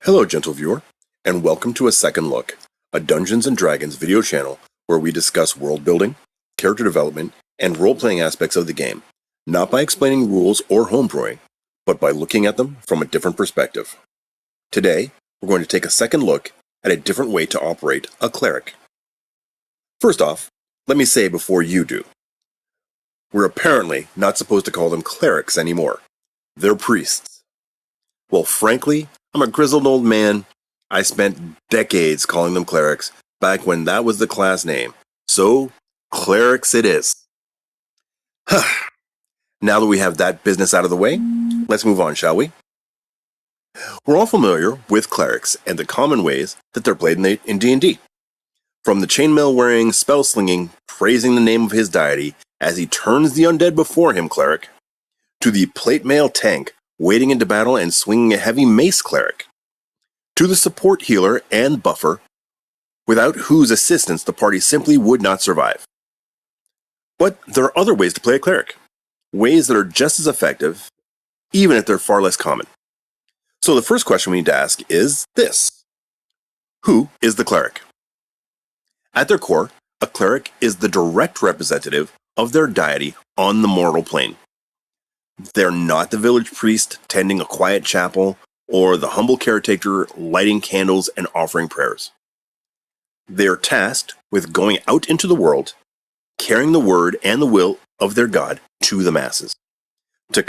Hello, gentle viewer, and welcome to A Second Look, a Dungeons & Dragons video channel where we discuss world building, character development, and role-playing aspects of the game, not by explaining rules or homebrewing, but by looking at them from a different perspective. Today, we're going to take a second look at a different way to operate a cleric. First off, let me say before you do, we're apparently not supposed to call them clerics anymore. They're priests. Well, frankly, I'm a grizzled old man. I spent decades calling them clerics back when that was the class name. So, clerics it is. Now that we have that business out of the way, let's move on, shall we? We're all familiar with clerics and the common ways that they're played in D&D. From the chainmail wearing, spell slinging, praising the name of his deity as he turns the undead before him cleric, to the plate mail tank wading into battle and swinging a heavy mace cleric, to the support healer and buffer, without whose assistance the party simply would not survive. But there are other ways to play a cleric, ways that are just as effective, even if they're far less common. So the first question we need to ask is this: who is the cleric? At their core, a cleric is the direct representative of their deity on the mortal plane. They're not the village priest tending a quiet chapel or the humble caretaker lighting candles and offering prayers. They're tasked with going out into the world, carrying the word and the will of their God to the masses, to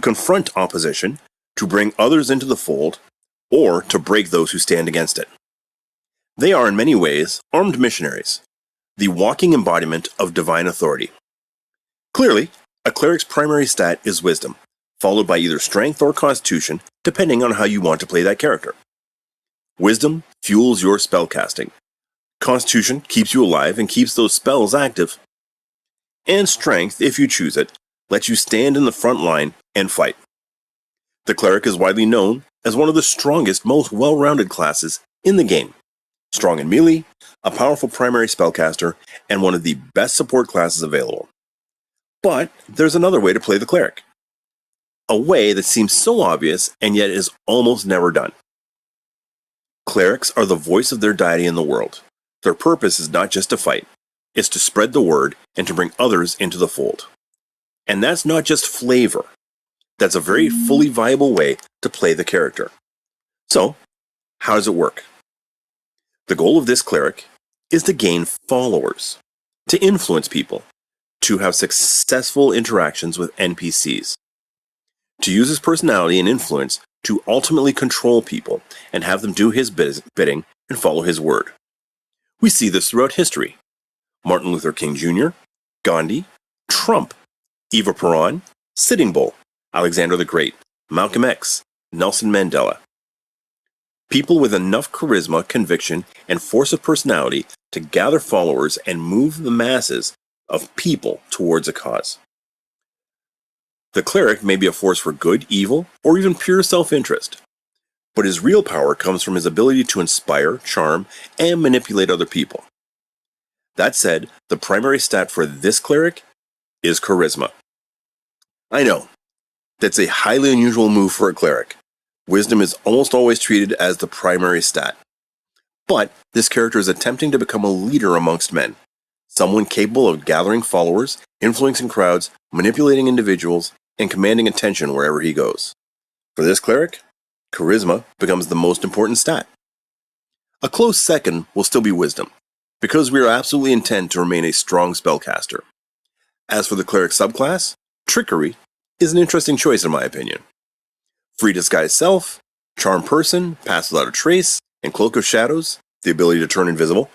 confront opposition, to bring others into the fold, or to break those who stand against it. They are in many ways armed missionaries, the walking embodiment of divine authority. Clearly, a cleric's primary stat is wisdom, followed by either strength or constitution, depending on how you want to play that character. Wisdom fuels your spellcasting. Constitution keeps you alive and keeps those spells active. And strength, if you choose it, lets you stand in the front line and fight. The cleric is widely known as one of the strongest, most well-rounded classes in the game. Strong in melee, a powerful primary spellcaster, and one of the best support classes available. But there's another way to play the cleric. A way that seems so obvious and yet is almost never done. Clerics are the voice of their deity in the world. Their purpose is not just to fight, it's to spread the word and to bring others into the fold. And that's not just flavor. That's a very fully viable way to play the character. So, how does it work? The goal of this cleric is to gain followers, to influence people, to have successful interactions with NPCs, to use his personality and influence to ultimately control people and have them do his bidding and follow his word. We see this throughout history. Martin Luther King Jr., Gandhi, Trump, Eva Peron, Sitting Bull, Alexander the Great, Malcolm X, Nelson Mandela. People with enough charisma, conviction, and force of personality to gather followers and move the masses of people towards a cause. The cleric may be a force for good, evil, or even pure self-interest, but his real power comes from his ability to inspire, charm, and manipulate other people. That said, the primary stat for this cleric is charisma. I know, that's a highly unusual move for a cleric. Wisdom is almost always treated as the primary stat. But this character is attempting to become a leader amongst men. Someone capable of gathering followers, influencing crowds, manipulating individuals, and commanding attention wherever he goes. For this cleric, charisma becomes the most important stat. A close second will still be wisdom, because we are absolutely intent to remain a strong spellcaster. As for the cleric subclass, trickery is an interesting choice in my opinion. Free disguise self, charm person, pass without a trace, and cloak of shadows, the ability to turn invisible,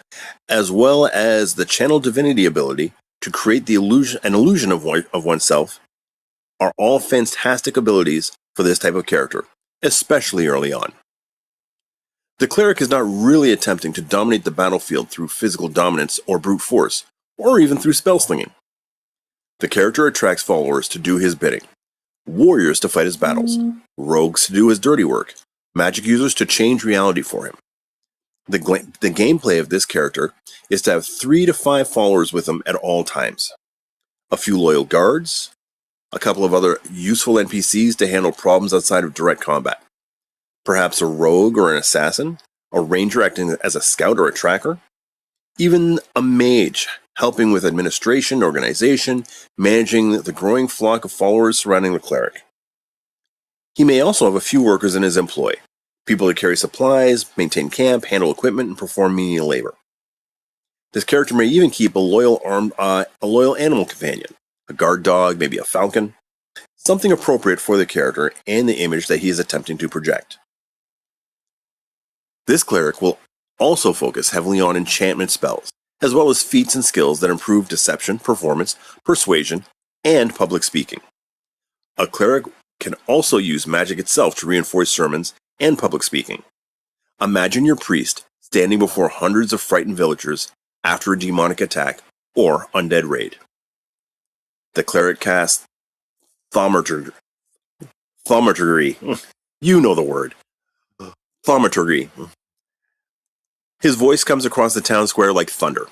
as well as the channel divinity ability to create the illusion of oneself, are all fantastic abilities for this type of character, especially early on. The cleric is not really attempting to dominate the battlefield through physical dominance or brute force, or even through spell slinging. The character attracts followers to do his bidding, warriors to fight his battles, rogues to do his dirty work, magic users to change reality for him. The gameplay of this character is to have 3 to 5 followers with him at all times. A few loyal guards, a couple of other useful NPCs to handle problems outside of direct combat. Perhaps a rogue or an assassin, a ranger acting as a scout or a tracker, even a mage helping with administration, organization, managing the growing flock of followers surrounding the cleric. He may also have a few workers in his employ, people to carry supplies, maintain camp, handle equipment, and perform menial labor. This character may even keep a loyal animal companion, a guard dog, maybe a falcon, something appropriate for the character and the image that he is attempting to project. This cleric will also focus heavily on enchantment spells, as well as feats and skills that improve deception, performance, persuasion, and public speaking. A cleric can also use magic itself to reinforce sermons and public speaking. Imagine your priest standing before hundreds of frightened villagers after a demonic attack or undead raid. The cleric casts thaumaturgy. You know the word. Thaumaturgy. His voice comes across the town square like thunder.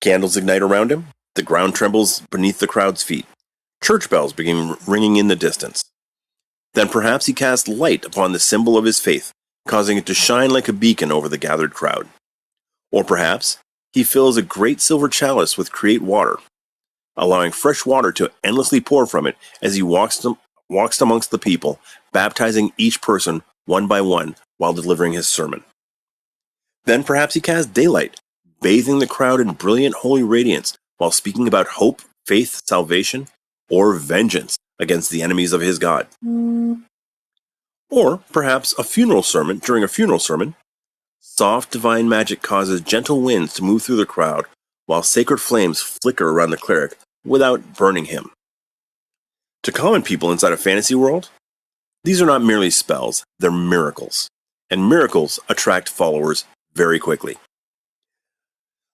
Candles ignite around him. The ground trembles beneath the crowd's feet. Church bells begin ringing in the distance. Then perhaps he casts light upon the symbol of his faith, causing it to shine like a beacon over the gathered crowd. Or perhaps he fills a great silver chalice with create water, allowing fresh water to endlessly pour from it as he walks amongst the people, baptizing each person one by one while delivering his sermon. Then perhaps he casts daylight, bathing the crowd in brilliant holy radiance while speaking about hope, faith, salvation, or vengeance against the enemies of his God. Or perhaps a funeral sermon. During a funeral sermon, soft divine magic causes gentle winds to move through the crowd while sacred flames flicker around the cleric without burning him. To common people inside a fantasy world, these are not merely spells, they're miracles. And miracles attract followers very quickly.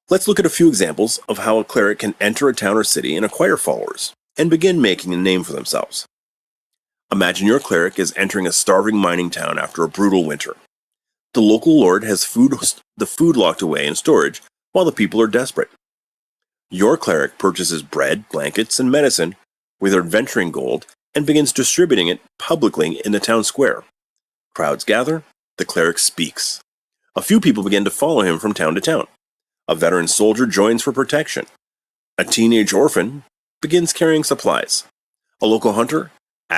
Let's look at a few examples of how a cleric can enter a town or city and acquire followers, and begin making a name for themselves. Imagine your cleric is entering a starving mining town after a brutal winter. The local lord has the food locked away in storage while the people are desperate. Your cleric purchases bread, blankets, and medicine with adventuring gold and begins distributing it publicly in the town square. Crowds gather, the cleric speaks. A few people begin to follow him from town to town. A veteran soldier joins for protection. A teenage orphan begins carrying supplies. A local hunter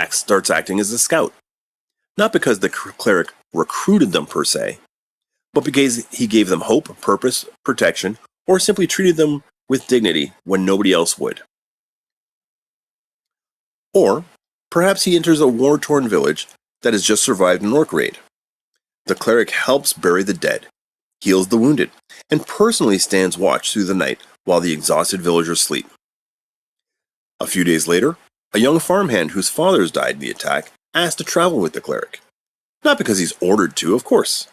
starts acting as a scout. Not because the cleric recruited them per se, but because he gave them hope, purpose, protection, or simply treated them with dignity when nobody else would. Or perhaps he enters a war-torn village that has just survived an orc raid. The cleric helps bury the dead, heals the wounded, and personally stands watch through the night while the exhausted villagers sleep. A few days later, a young farmhand whose fathers died in the attack asked to travel with the cleric. Not because he's ordered to, of course,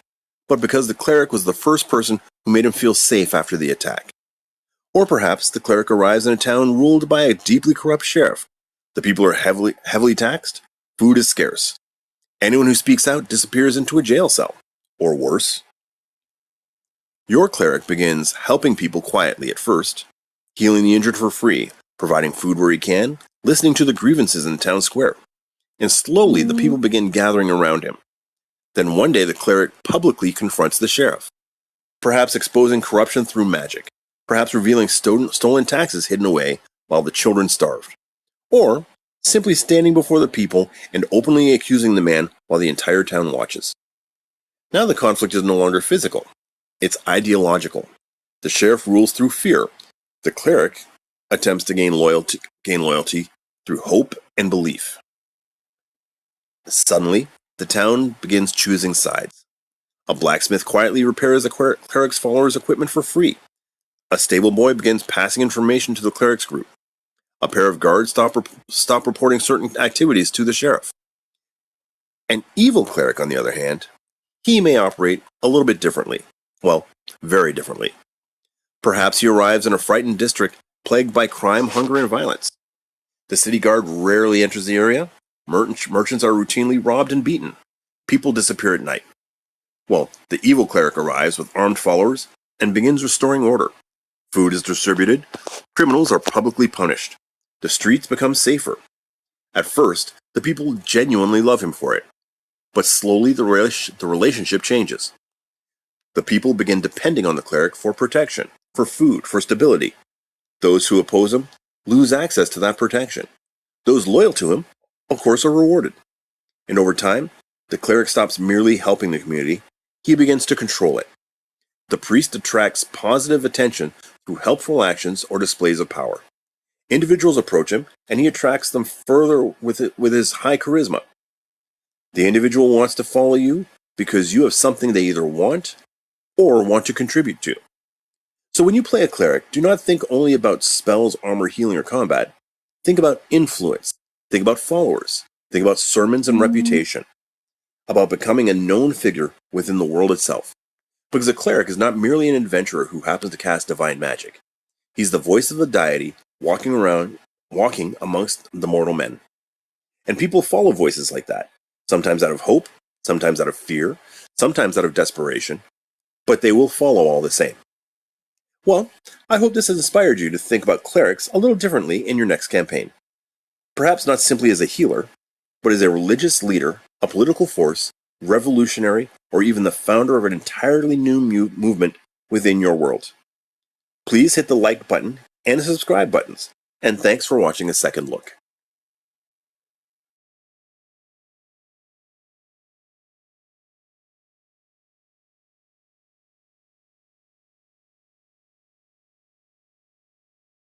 but because the cleric was the first person who made him feel safe after the attack. Or perhaps the cleric arrives in a town ruled by a deeply corrupt sheriff. The people are heavily taxed, food is scarce. Anyone who speaks out disappears into a jail cell, or worse. Your cleric begins helping people quietly at first, healing the injured for free, providing food where he can, listening to the grievances in the town square. And slowly the people begin gathering around him. Then one day the cleric publicly confronts the sheriff, perhaps exposing corruption through magic, perhaps revealing stolen taxes hidden away while the children starved, or simply standing before the people and openly accusing the man while the entire town watches. Now the conflict is no longer physical, it's ideological. The sheriff rules through fear. The cleric attempts to gain loyalty through hope and belief. Suddenly, the town begins choosing sides. A blacksmith quietly repairs the cleric's followers' equipment for free. A stable boy begins passing information to the cleric's group. A pair of guards stop reporting certain activities to the sheriff. An evil cleric, on the other hand, he may operate a little bit differently. Well, very differently. Perhaps he arrives in a frightened district plagued by crime, hunger, and violence. The city guard rarely enters the area. Merchants are routinely robbed and beaten. People disappear at night. Well, the evil cleric arrives with armed followers and begins restoring order. Food is distributed. Criminals are publicly punished. The streets become safer. At first, the people genuinely love him for it. but slowly the relationship changes. The people begin depending on the cleric for protection, for food, for stability. Those who oppose him lose access to that protection. Those loyal to him, of course, are rewarded. And over time, the cleric stops merely helping the community, he begins to control it. The priest attracts positive attention through helpful actions or displays of power. Individuals approach him, and he attracts them further with his high charisma. The individual wants to follow you because you have something they either want or want to contribute to. So when you play a cleric, do not think only about spells, armor, healing, or combat. Think about influence. Think about followers. Think about sermons and reputation. About becoming a known figure within the world itself. Because a cleric is not merely an adventurer who happens to cast divine magic. He's the voice of the deity walking amongst the mortal men. And people follow voices like that, sometimes out of hope, sometimes out of fear, sometimes out of desperation, but they will follow all the same. Well, I hope this has inspired you to think about clerics a little differently in your next campaign. Perhaps not simply as a healer, but as a religious leader, a political force, revolutionary, or even the founder of an entirely new movement within your world. Please hit the like button and the subscribe buttons, and thanks for watching a second look.